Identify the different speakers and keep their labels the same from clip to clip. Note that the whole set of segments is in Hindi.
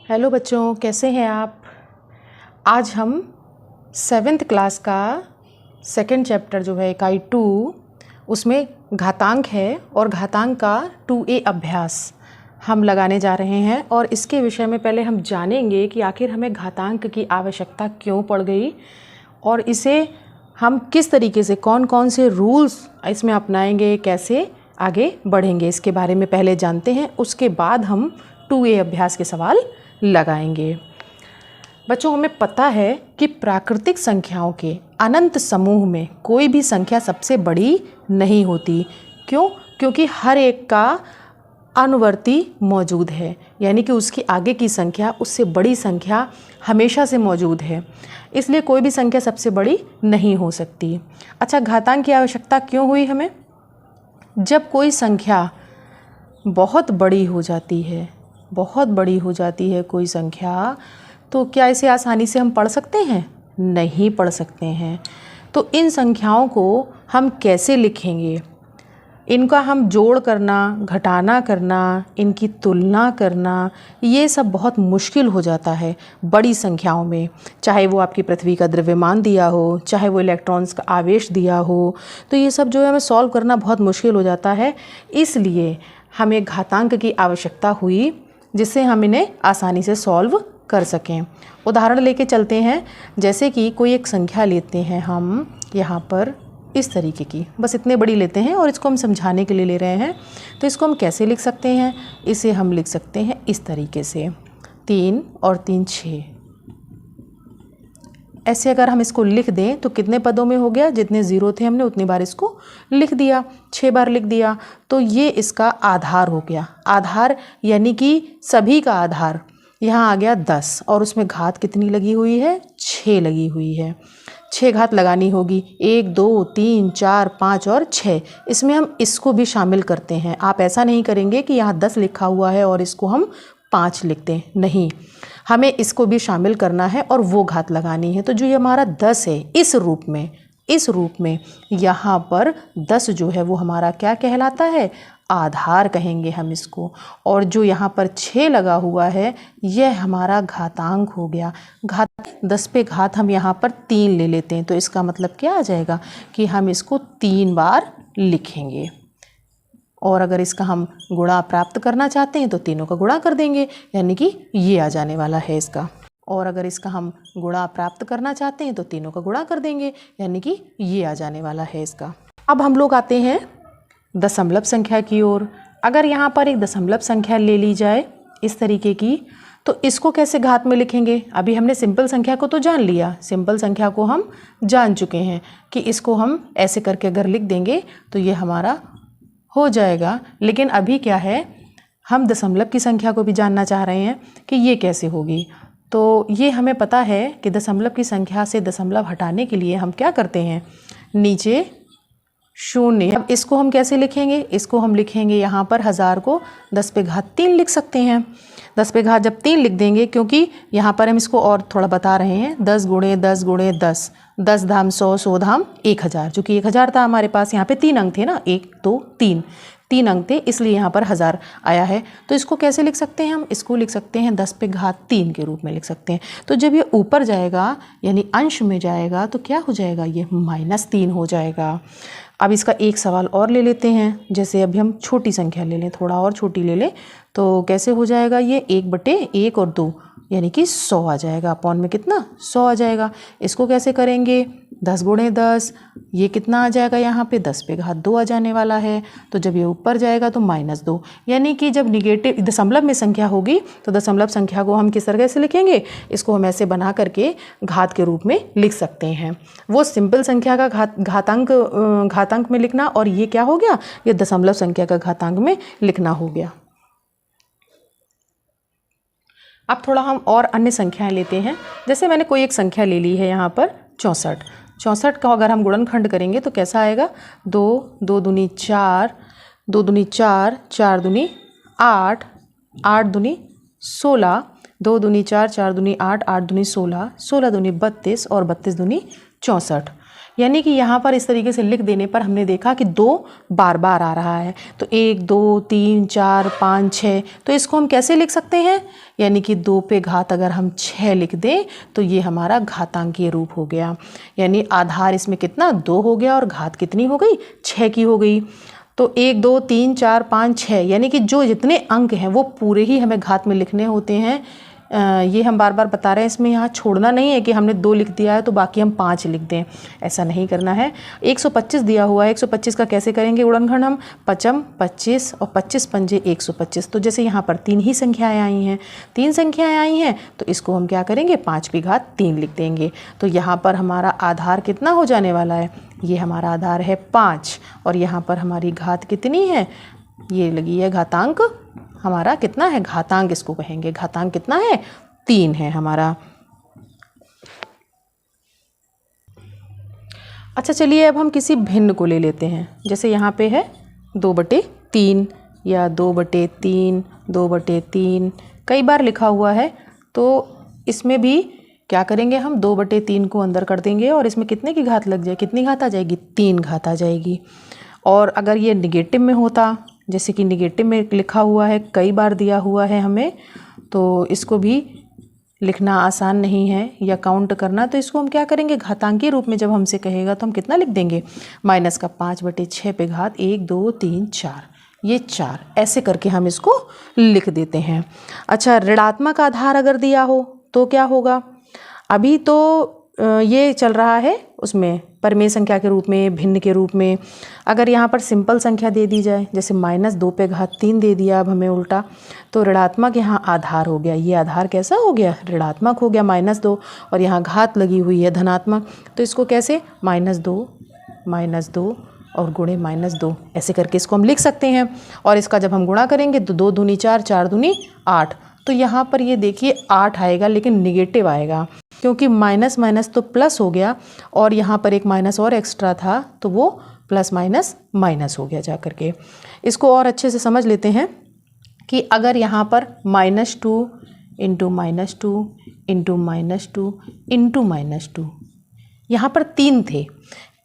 Speaker 1: हेलो बच्चों, कैसे हैं आप। आज हम 7th क्लास का सेकंड चैप्टर जो है इकाई 2 उसमें घातांक है और घातांक का 2A अभ्यास हम लगाने जा रहे हैं। और इसके विषय में पहले हम जानेंगे कि आखिर हमें घातांक की आवश्यकता क्यों पड़ गई और इसे हम किस तरीके से कौन कौन से रूल्स इसमें अपनाएंगे, कैसे आगे बढ़ेंगे, इसके बारे में पहले जानते हैं। उसके बाद हम 2A अभ्यास के सवाल लगाएंगे। बच्चों, हमें पता है कि प्राकृतिक संख्याओं के अनंत समूह में कोई भी संख्या सबसे बड़ी नहीं होती। क्यों? क्योंकि हर एक का अनुवर्ती मौजूद है, यानी कि उसकी आगे की संख्या उससे बड़ी संख्या हमेशा से मौजूद है, इसलिए कोई भी संख्या सबसे बड़ी नहीं हो सकती। अच्छा, घातांक की आवश्यकता क्यों हुई हमें? जब कोई संख्या बहुत बड़ी हो जाती है, बहुत बड़ी हो जाती है कोई संख्या, तो क्या इसे आसानी से हम पढ़ सकते हैं? नहीं पढ़ सकते हैं। तो इन संख्याओं को हम कैसे लिखेंगे? इनका हम जोड़ करना, घटाना करना, इनकी तुलना करना, ये सब बहुत मुश्किल हो जाता है बड़ी संख्याओं में। चाहे वो आपकी पृथ्वी का द्रव्यमान दिया हो, चाहे वो इलेक्ट्रॉन्स का आवेश दिया हो, तो ये सब जो है हमें सॉल्व करना बहुत मुश्किल हो जाता है। इसलिए हमें घातांक की आवश्यकता हुई जिससे हम इन्हें आसानी से सॉल्व कर सकें। उदाहरण लेके चलते हैं। जैसे कि कोई एक संख्या लेते हैं हम यहाँ पर इस तरीके की, बस इतने बड़ी लेते हैं और इसको हम समझाने के लिए ले रहे हैं। तो इसको हम कैसे लिख सकते हैं? इसे हम लिख सकते हैं इस तरीके से, 3 और 3 6। ऐसे अगर हम इसको लिख दें तो कितने पदों में हो गया? जितने ज़ीरो थे हमने उतनी बार इसको लिख दिया, 6 बार लिख दिया। तो ये इसका आधार हो गया। आधार यानी कि सभी का आधार यहाँ आ गया 10 और उसमें घात कितनी लगी हुई है? 6 लगी हुई है। 6 घात लगानी होगी, 1 2 3 4 5 और 6। इसमें हम इसको भी शामिल करते हैं। आप ऐसा नहीं करेंगे कि यहाँ 10 लिखा हुआ है और इसको हम 5 लिखते हैं, नहीं, हमें इसको भी शामिल करना है और वो घात लगानी है। तो जो ये हमारा 10 है, इस रूप में यहाँ पर 10 जो है वो हमारा क्या कहलाता है? आधार कहेंगे हम इसको। और जो यहाँ पर 6 लगा हुआ है यह हमारा घातांक हो गया। 10 पे घात हम यहाँ पर 3 ले लेते हैं, तो इसका मतलब क्या आ जाएगा कि हम इसको 3 बार लिखेंगे। और अगर इसका हम गुणा प्राप्त करना चाहते हैं तो तीनों का गुणा कर देंगे, यानी कि ये आ जाने वाला है इसका। और अगर इसका हम गुणा प्राप्त करना चाहते हैं तो तीनों का गुणा कर देंगे, यानी कि ये आ जाने वाला है इसका। अब हम लोग आते हैं दशमलव संख्या की ओर। अगर यहाँ पर एक दशमलव संख्या ले ली जाए इस तरीके की, तो इसको कैसे घात में लिखेंगे? अभी हमने सिंपल संख्या को तो जान लिया, सिंपल संख्या को हम जान चुके हैं कि इसको हम ऐसे करके अगर लिख देंगे तो ये हमारा हो जाएगा। लेकिन अभी क्या है, हम दशमलव की संख्या को भी जानना चाह रहे हैं कि ये कैसे होगी। तो ये हमें पता है कि दशमलव की संख्या से दशमलव हटाने के लिए हम क्या करते हैं? नीचे 0। अब इसको हम कैसे लिखेंगे? इसको हम लिखेंगे यहाँ पर 1000 को 10 पे घात 3 लिख सकते हैं। 10 पे घात जब 3 लिख देंगे, क्योंकि यहाँ पर हम इसको और थोड़ा बता रहे हैं, 10 गुणे 10 गुणे 10, 10 धाम 100, 100 धाम 1000, चूँकि 1000 था हमारे पास, यहाँ पे 3 अंक थे ना, 1 2 3, 3 अंक थे, इसलिए यहाँ पर 1000 आया है। तो इसको कैसे लिख सकते हैं हम? इसको लिख सकते हैं 10 पे घात 3 के रूप में लिख सकते हैं। तो जब ये ऊपर जाएगा यानी अंश में जाएगा तो क्या हो जाएगा? ये -3 हो जाएगा। अब इसका एक सवाल और ले लेते हैं। जैसे अभी हम छोटी संख्या ले लें, थोड़ा और छोटी ले लें, तो कैसे हो जाएगा? ये 1/1 और 2 यानी कि 100 आ जाएगा। अपॉन में कितना? 100 आ जाएगा। इसको कैसे करेंगे? 10 गुणे 10, ये कितना आ जाएगा? यहाँ पे 10 पे घात 2 आ जाने वाला है। तो जब ये ऊपर जाएगा तो -2, यानी कि जब निगेटिव दशमलव में संख्या होगी तो दशमलव संख्या को हम किस तरह से लिखेंगे? इसको हम ऐसे बना करके घात के रूप में लिख सकते हैं। वो सिंपल संख्या का घातांक में लिखना, और ये क्या हो गया? ये दशमलव संख्या का घातांक में लिखना हो गया। अब थोड़ा हम और अन्य संख्याएं लेते हैं। जैसे मैंने कोई एक संख्या ले ली है यहाँ पर 64। 64 का अगर हम गुणनखंड करेंगे तो कैसा आएगा? 2 2 दूनी 4, 2 दूनी 4, 4 दूनी 8, 8 दूनी 16, 2 दूनी 4, 4 दूनी 8, 8 दूनी 16, 16 दूनी 32 और 32 दूनी 64। यानी कि यहाँ पर इस तरीके से लिख देने पर हमने देखा कि 2 बार बार आ रहा है, तो 1 2 3 4 5 6, तो इसको हम कैसे लिख सकते हैं, यानी कि 2 पे घात अगर हम 6 लिख दें तो ये हमारा घातांकीय रूप हो गया। यानी आधार इसमें कितना 2 हो गया और घात कितनी हो गई 6 की हो गई। तो 1 2 3 4 5 6 यानी कि जो जितने अंक हैं वो पूरे ही हमें घात में लिखने होते हैं। ये हम बार बार बता रहे हैं, इसमें यहाँ छोड़ना नहीं है कि हमने 2 लिख दिया है तो बाकी हम 5 लिख दें, ऐसा नहीं करना है। 125 दिया हुआ है, 125 का कैसे करेंगे गुणनखंड हम, 5 25 और 25 पंजे 125। तो जैसे यहाँ पर 3 ही संख्याएं आई हैं, 3 संख्याएं आई हैं तो इसको हम क्या करेंगे 5 की घात 3 लिख देंगे। तो यहाँ पर हमारा आधार कितना हो जाने वाला है, ये हमारा आधार है 5 और यहाँ पर हमारी घात कितनी है, ये लगी है घातांक, हमारा कितना है घातांक इसको कहेंगे, घातांक कितना है 3 है हमारा। अच्छा चलिए अब हम किसी भिन्न को ले लेते हैं, जैसे यहाँ पे है 2/3 या 2/3, 2/3 कई बार लिखा हुआ है, तो इसमें भी क्या करेंगे हम 2/3 को अंदर कर देंगे और इसमें कितने की घात लग जाए, कितनी घात आ जाएगी 3 घात आ जाएगी। और अगर ये निगेटिव में होता, जैसे कि निगेटिव में लिखा हुआ है, कई बार दिया हुआ है हमें, तो इसको भी लिखना आसान नहीं है या काउंट करना, तो इसको हम क्या करेंगे घातांकीय रूप में जब हमसे कहेगा तो हम कितना लिख देंगे -5/6 पे घात 1 2 3 4, ये 4 ऐसे करके हम इसको लिख देते हैं। अच्छा ऋणात्मक आधार अगर दिया हो तो क्या होगा, अभी तो ये चल रहा है उसमें परिमेय संख्या के रूप में, भिन्न के रूप में। अगर यहाँ पर सिंपल संख्या दे दी जाए, जैसे -2 पे घात 3 दे दिया अब हमें उल्टा, तो ऋणात्मक यहाँ आधार हो गया, ये आधार कैसा हो गया ऋणात्मक हो गया -2, और यहाँ घात लगी हुई है धनात्मक, तो इसको कैसे -2 और गुणे -2 ऐसे करके इसको हम लिख सकते हैं। और इसका जब हम गुणा करेंगे तो 2 दूनी 4, 4 दूनी 8, तो यहाँ पर ये देखिए 8 आएगा लेकिन निगेटिव आएगा, क्योंकि माइनस माइनस तो प्लस हो गया और यहाँ पर एक माइनस और एक्स्ट्रा था तो वो प्लस माइनस माइनस हो गया जा करके। इसको और अच्छे से समझ लेते हैं कि अगर यहाँ पर -2 इंटू -2 इंटू -2 इंटू -2, यहाँ पर 3 थे,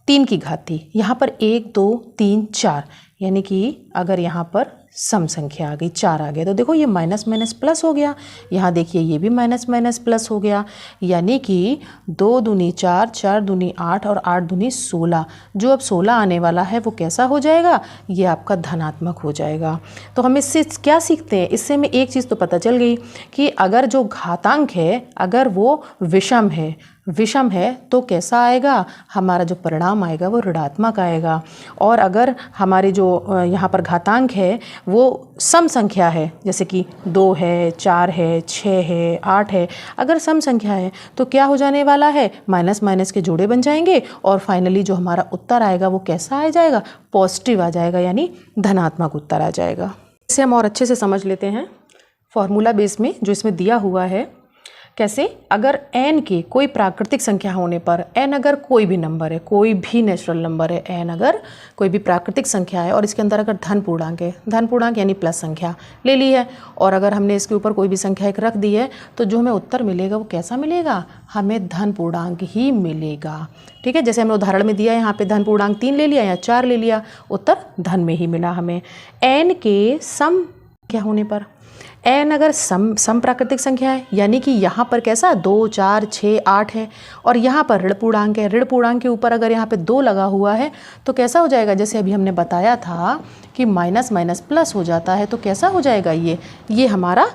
Speaker 1: 3 की घात थी, यहाँ पर 1 2 3 4, यानी कि अगर यहाँ पर सम संख्या आ गई 4 आ गया, तो देखो ये माइनस माइनस प्लस हो गया, यहाँ देखिए ये भी माइनस माइनस प्लस हो गया, यानी कि 2 दूनी 4, 4 दूनी 8 और 8 दूनी 16, जो अब 16 आने वाला है वो कैसा हो जाएगा, ये आपका धनात्मक हो जाएगा। तो हम इससे क्या सीखते हैं, इससे हमें एक चीज़ तो पता चल गई कि अगर जो घातांक है अगर वो विषम है तो कैसा आएगा, हमारा जो परिणाम आएगा वो ऋणात्मक आएगा। और अगर हमारे जो यहाँ पर घातांक है वो सम संख्या है, जैसे कि 2 है 4 है 6 है 8 है, अगर सम संख्या है तो क्या हो जाने वाला है, माइनस माइनस के जोड़े बन जाएंगे और फाइनली जो हमारा उत्तर आएगा वो कैसा आ जाएगा, पॉजिटिव आ जाएगा, यानी धनात्मक उत्तर आ जाएगा। इसे हम और अच्छे से समझ लेते हैं फॉर्मूला बेस में जो इसमें दिया हुआ है। कैसे, अगर n के कोई प्राकृतिक संख्या होने पर, n अगर कोई भी नंबर है, कोई भी नेचुरल नंबर है, n अगर कोई भी प्राकृतिक संख्या है और इसके अंदर अगर धन पूर्णांक है, धन पूर्णांक यानी प्लस संख्या ले ली है, और अगर हमने इसके ऊपर कोई भी संख्या एक रख दी है, तो जो हमें उत्तर मिलेगा वो कैसा मिलेगा, हमें धन पूर्णांक ही मिलेगा। ठीक है, जैसे हमने उदाहरण में दिया, यहाँ पे धन पूर्णांक 3 ले लिया या 4 ले लिया, उत्तर धन में ही मिला हमें। n के सम क्या होने पर, n अगर सम प्राकृतिक संख्या है, यानी कि यहाँ पर कैसा 2 4 6 8 है, और यहाँ पर ऋण पूर्णांक है, ऋण पूर्णांक के ऊपर अगर यहाँ पे 2 लगा हुआ है तो कैसा हो जाएगा, जैसे अभी हमने बताया था कि माइनस माइनस प्लस हो जाता है, तो कैसा हो जाएगा, ये हमारा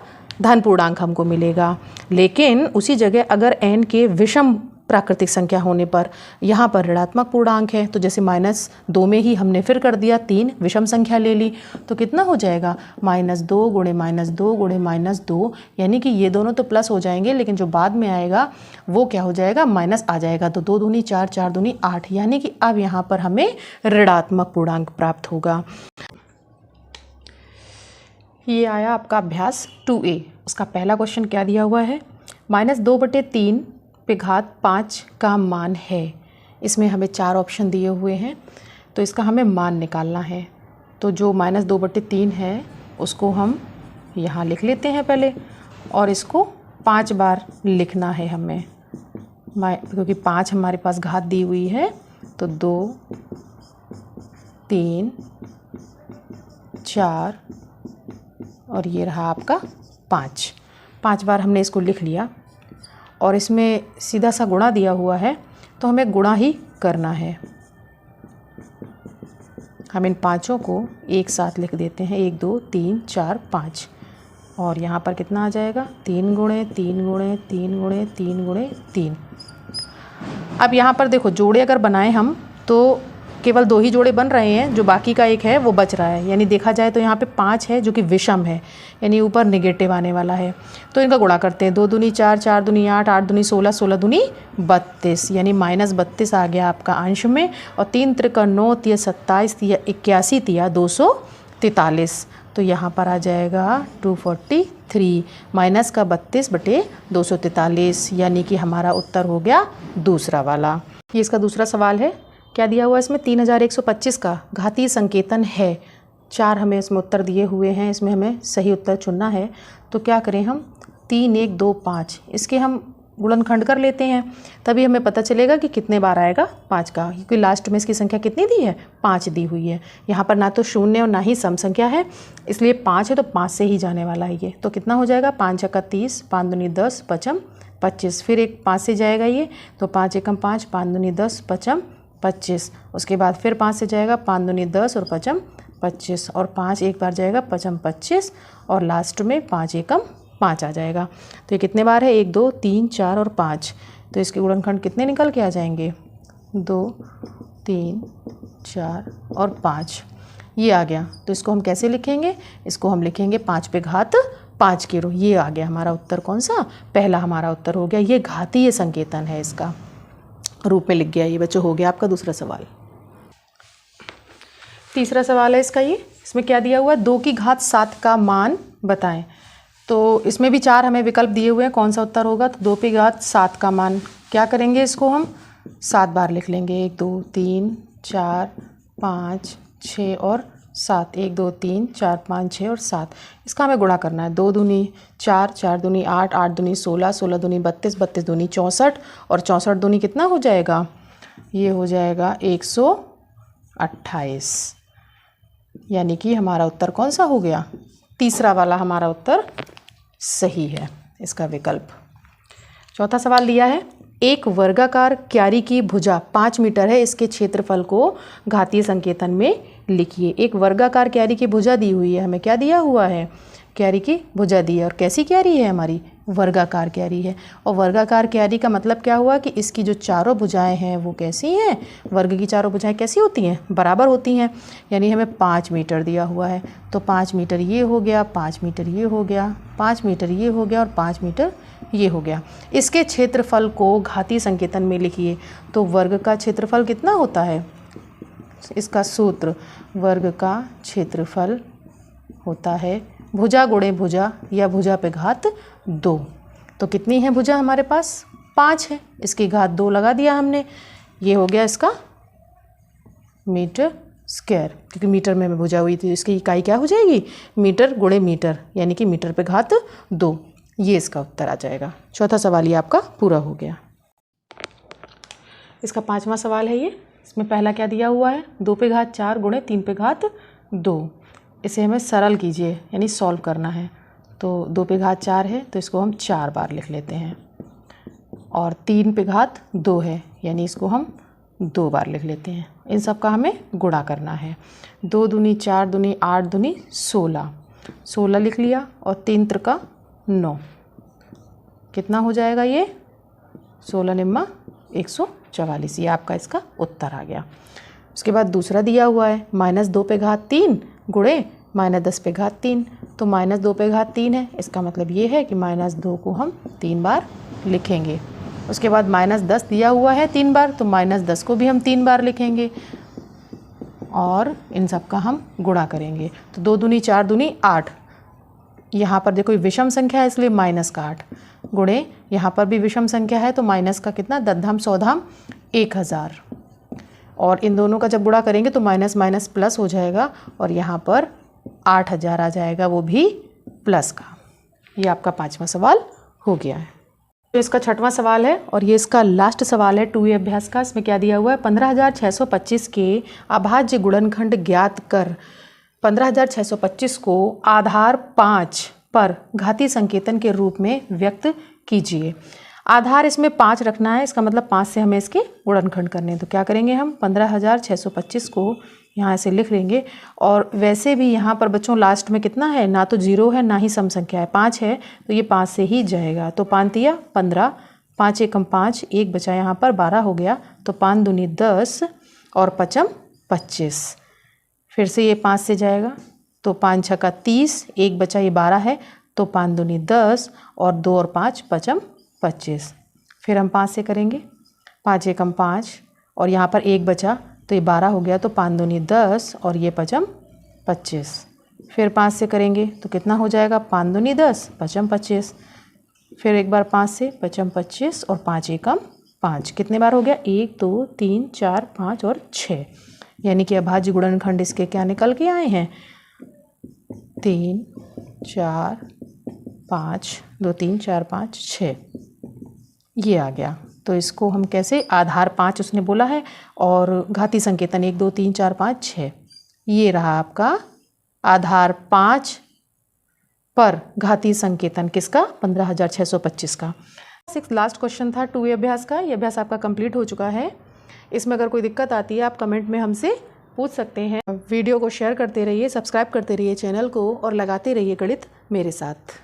Speaker 1: धन पूर्णांक हमको मिलेगा। लेकिन उसी जगह अगर n के विषम प्राकृतिक संख्या होने पर यहाँ पर ऋणात्मक पूर्णांक है, तो जैसे -2 में ही हमने फिर कर दिया 3 विषम संख्या ले ली, तो कितना हो जाएगा, -2 गुणे -2 गुणे -2, यानी कि ये दोनों तो प्लस हो जाएंगे लेकिन जो बाद में आएगा वो क्या हो जाएगा, माइनस आ जाएगा। तो 2 दूनी 4, 4 दूनी 8, यानी कि अब यहाँ पर हमें ऋणात्मक पूर्णांक प्राप्त होगा। ये आया आपका अभ्यास 2A। उसका पहला क्वेश्चन क्या दिया हुआ है, -2/3 पे घात 5 का मान है। इसमें हमें 4 ऑप्शन दिए हुए हैं, तो इसका हमें मान निकालना है। तो जो -2/3 है उसको हम यहाँ लिख लेते हैं पहले, और इसको 5 बार लिखना है हमें, क्योंकि 5 हमारे पास घात दी हुई है तो 2 3 4 और ये रहा आपका 5। 5 बार हमने इसको लिख लिया और इसमें सीधा सा गुणा दिया हुआ है तो हमें गुणा ही करना है। हम इन पाँचों को एक साथ लिख देते हैं, 1 2 3 4 5 और यहाँ पर कितना आ जाएगा 3 गुणे 3 गुणे 3 गुणे 3 गुणे 3। अब यहाँ पर देखो जोड़े अगर बनाएं हम तो केवल 2 ही जोड़े बन रहे हैं, जो बाकी का एक है वो बच रहा है। यानी देखा जाए तो यहाँ पे 5 है जो कि विषम है, यानी ऊपर नेगेटिव आने वाला है। तो इनका गुणा करते हैं, 2 दूनी 4 4 दूनी 8 8 दूनी 16 16 दूनी 32 यानी -32 आ गया आपका अंश में। और 3 त्रिका 9 तिया 27 तिया 81 तिया 243। तो यहाँ पर आ जाएगा 243 माइनस का 32 बटे 243 यानी कि हमारा उत्तर हो गया दूसरा वाला। ये इसका दूसरा सवाल है। क्या दिया हुआ है इसमें 3125 का घातीय संकेतन है। 4 हमें इसमें उत्तर दिए हुए हैं, इसमें हमें सही उत्तर चुनना है। तो क्या करें हम 3 1 2 5 इसके हम गुणनखंड कर लेते हैं, तभी हमें पता चलेगा कि कितने बार आएगा 5 का, क्योंकि लास्ट में इसकी संख्या कितनी दी है 5 दी हुई है। यहाँ पर ना तो शून्य और ना ही सम संख्या है, इसलिए 5 है तो 5 से ही जाने वाला है ये। तो कितना हो जाएगा 5 × 30 5 दूनी 10 5 25। फिर एक 5 से जाएगा ये तो 5 × 5 5 दूनी 10 5 25। उसके बाद फिर 5 से जाएगा 5 दूनी 10 और 5 25 और 5 एक बार जाएगा 5 25 और लास्ट में 5 एकम 5 आ जाएगा। तो ये कितने बार है 1 2 3 4 और 5। तो इसके गुणनखंड कितने निकल के आ जाएंगे 2 3 4 और 5 ये आ गया। तो इसको हम कैसे लिखेंगे, इसको हम लिखेंगे 5 पे घात 5 के रो। ये आ गया हमारा उत्तर, कौन सा पहला हमारा उत्तर हो गया। ये घातीय संकेतन है, इसका रूप में लिख गया ये बच्चों। हो गया आपका दूसरा सवाल। तीसरा सवाल है इसका ये, इसमें क्या दिया हुआ है 2 की घात 7 का मान बताएं। तो इसमें भी 4 हमें विकल्प दिए हुए हैं, कौन सा उत्तर होगा। तो 2 की घात 7 का मान क्या करेंगे, इसको हम 7 बार लिख लेंगे। 1 2 3 4 5 6 और 7। 1 2 3 4 5 6 और 7। इसका हमें गुणा करना है। 2 दूनी 4 4 दूनी 8 8 दूनी 16 16 दूनी 32 32 दूनी 64 और 64 दूनी कितना हो जाएगा, ये हो जाएगा 128। यानी कि हमारा उत्तर कौन सा हो गया, तीसरा वाला हमारा उत्तर सही है, इसका विकल्प। चौथा सवाल दिया है, एक वर्गाकार क्यारी की भुजा 5 मीटर है, इसके क्षेत्रफल को घातीय संकेतन में लिखिए। एक वर्गाकार क्यारी की भुजा दी हुई है, हमें क्या दिया हुआ है, क्यारी की भुजा दी है। और कैसी क्यारी है हमारी, वर्गाकार क्यारी है। और वर्गाकार क्यारी का मतलब क्या हुआ कि इसकी जो चारों भुजाएं हैं वो कैसी हैं, वर्ग की चारों भुजाएं कैसी होती हैं, बराबर होती हैं। यानी हमें 5 मीटर दिया हुआ है, तो 5 मीटर ये हो गया, 5 मीटर ये हो गया, 5 मीटर ये हो गया और 5 मीटर ये हो गया। इसके क्षेत्रफल को घातीय संकेतन में लिखिए। तो वर्ग का क्षेत्रफल कितना होता है, इसका सूत्र वर्ग का क्षेत्रफल होता है भुजा गुणे भुजा या भुजा पे घात 2। तो कितनी है भुजा हमारे पास, 5 है, इसकी घात 2 लगा दिया हमने। ये हो गया इसका मीटर स्क्वायर, क्योंकि मीटर में भुजा हुई थी, इसकी इकाई क्या हो जाएगी, मीटर गुणे मीटर, यानी कि मीटर पे घात 2। ये इसका उत्तर आ जाएगा। चौथा सवाल ये आपका पूरा हो गया। इसका 5वां सवाल है ये, इसमें पहला क्या दिया हुआ है, 2 पे घात 4 गुणे 3 पे घात 2। इसे हमें सरल कीजिए, यानी सॉल्व करना है। तो 2 पे घात 4 है तो इसको हम 4 बार लिख लेते हैं, और 3 पे घात 2 है यानी इसको हम 2 बार लिख लेते हैं। इन सब का हमें गुणा करना है। 2 दूनी 4 दूनी 8 दूनी 16, 16 लिख लिया, और 3 त्रिका 9, कितना हो जाएगा ये, 16 निम्मा 144। ये आपका इसका उत्तर आ गया। उसके बाद दूसरा दिया हुआ है -2 पे घात 3 गुणे -10 पे घात 3। तो -2 पे घात 3 है, इसका मतलब ये है कि -2 को हम 3 बार लिखेंगे। उसके बाद -10 दिया हुआ है 3 बार, तो -10 को भी हम 3 बार लिखेंगे और इन सब का हम गुणा करेंगे। तो 2 दूनी 4 दूनी 8, यहाँ पर देखो विषम संख्या है इसलिए माइनस का 8 गुणे, यहाँ पर भी विषम संख्या है तो माइनस का कितना, 10 धाम 100 धाम 1000। और इन दोनों का जब गुणा करेंगे तो माइनस माइनस प्लस हो जाएगा, और यहाँ पर 8000 आ जाएगा, वो भी प्लस का। ये आपका 5वां सवाल हो गया है। तो इसका छठवां सवाल है और ये इसका लास्ट सवाल है 2A अभ्यास का। इसमें क्या दिया हुआ है, 15,625 के अभाज्य गुणनखंड ज्ञात कर 15,625 को आधार 5 पर घातीय संकेतन के रूप में व्यक्त कीजिए। आधार इसमें 5 रखना है, इसका मतलब 5 से हमें इसके गुणनखंड करने हैं। तो क्या करेंगे हम, 15,625 को यहाँ से लिख लेंगे। और वैसे भी यहाँ पर बच्चों लास्ट में कितना है, ना तो 0 है ना ही सम संख्या है, 5 है, तो ये 5 से ही जाएगा। तो 5 तिया 15, 5 एकम 5, 1 बचा यहाँ पर 12 हो गया। तो 5 दूनी 10 और 5 25। फिर से ये 5 से जाएगा, तो 5 छक्का 30, 1 बचा ये 12 है, तो 5 दूनी 10 और 2 और 5 5 25। फिर हम 5 से करेंगे, 5 एकम 5 और यहाँ पर 1 बचा तो ये 12 हो गया। तो 5 दूनी 10 और ये 5 25। फिर 5 से करेंगे तो कितना हो जाएगा, 5 दूनी 10, 5 25। फिर एक बार 5 से 5 25 और 5 एकम 5, कितने बार हो गया, 1 2 3 4 5 और 6। यानी कि अभाज्य गुणनखंड इसके क्या निकल के आए हैं, 3 4 5, 2 3 4 5 6, ये आ गया। तो इसको हम कैसे, आधार 5 उसने बोला है और घातीय संकेतन 1 2 3 4 5 6, ये रहा आपका आधार 5 पर घातीय संकेतन किसका, 15,625 का। 6 लास्ट क्वेश्चन था 2A अभ्यास का। ये अभ्यास आपका कंप्लीट हो चुका है। इसमें अगर कोई दिक्कत आती है आप कमेंट में हमसे पूछ सकते हैं। वीडियो को शेयर करते रहिए, सब्सक्राइब करते रहिए चैनल को और लगाते रहिए गणित मेरे साथ।